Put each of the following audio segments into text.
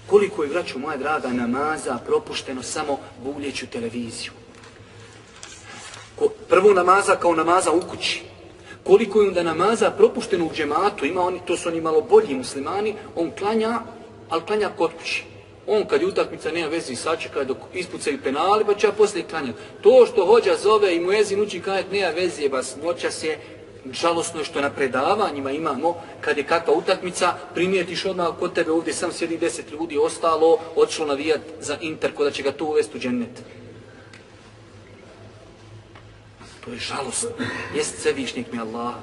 Koliko je, braćo moja draga, namaza propušteno samo buljeću televiziju. Prvo namaza kao namaza u kući. Koliko je onda namaza propušteno u džematu, to su oni malo bolji muslimani, on klanja, ali klanja kod kući. On kad je utakmica nema vezi sačeka dok ispucaju penali, pa će ja poslije klanjati. To što hođa zove i muezin uči klanjati nema veze, vas noćas je. Žalosno je što na predavanjima imamo, kad je kakva utakmica, primijetiš odmah kod tebe ovdje sam sjedi 10 ljudi, ostalo, odšlo navijat za Inter, ko da će ga to uvesti u džennet. To je žalosno. Jest svevišnjeg mi Allah.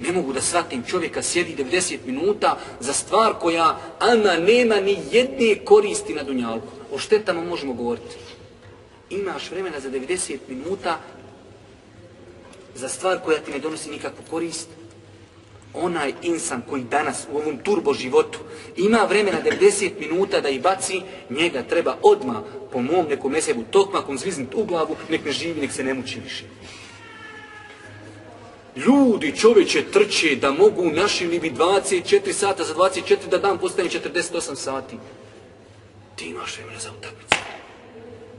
Ne mogu da shvatim, čovjeka sjedi 90 minuta za stvar koja ama nema ni jedne koristi na dunjalku. O štetama možemo govoriti. Imaš vremena za 90 minuta za stvar koja ti ne donosi nikakvu korist. Onaj insan koji danas u ovom turbo životu ima vremena 90 minuta da ih baci, njega treba odmah po mom nekom mesebu tokmakom zviznut u glavu, nek ne živi, nek se ne muči više. Ljudi, čovječe, trče da mogu našili bi 24 sata za 24 da dan postane 48 sati. Ti imaš vremena za utakmicu.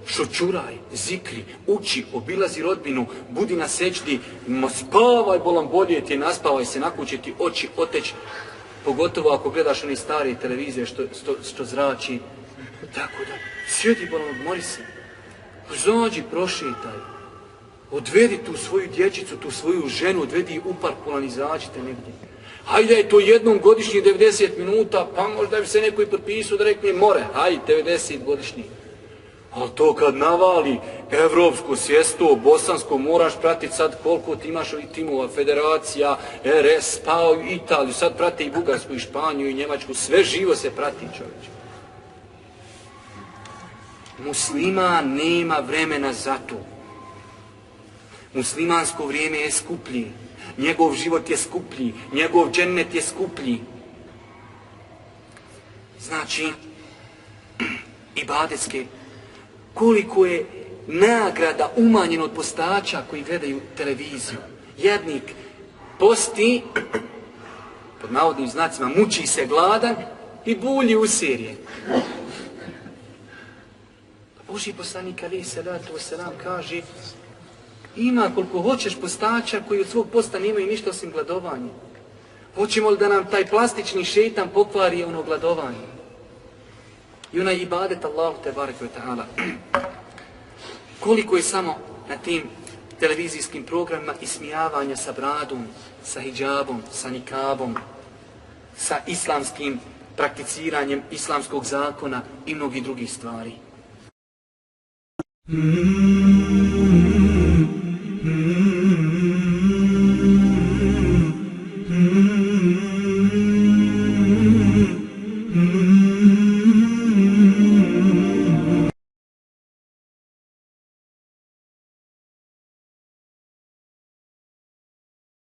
Šočuraj, zikri, uči, obilazi rodbinu, budi na sećdi, spavaj bolan bolje ti, naspavaj se, nakuće ti oči, oteć, pogotovo ako gledaš one stare televizije što zrači. Tako da, sjedi bolan, odmori se, zađi, prošetaj, odvedi tu svoju dječicu, tu svoju ženu, odvedi u park, polan, izađite negdje. Hajde je to jednom godišnji 90 minuta, pa možda bi se neko i potpisao da rekne more, hajde 90 godišnji. Ali to kad navali evropsko sjesto, bosansko, moraš pratiti sad koliko ti imaš ovih timova, federacija, RS, pa Italiju, sad prate i Bugarsku, i Španiju, i Njemačku, sve živo se prati, čovječe. Musliman nema vremena za to. Muslimansko vrijeme je skuplji, njegov život je skuplji, njegov džennet je skuplji. Znači, ibadetske, koliko je nagrada umanjeno od postača koji gledaju televiziju. Jednik posti, pod navodnim znacima, muči se gladan i bulji u serije. Božji poslanik alejhi selatu vesselam kaže, ima koliko hoćeš postača koji od svog posta nemaju ništa osim gladovanja. Hoćemo li da nam taj plastični šejtan pokvari ono gladovanje? I onaj ibadet Allahu tebareke ve ta'ala. Koliko je samo na tim televizijskim programima ismijavanja sa bradom, sa hidžabom, sa nikabom, sa islamskim prakticiranjem islamskog zakona i mnogih drugih stvari.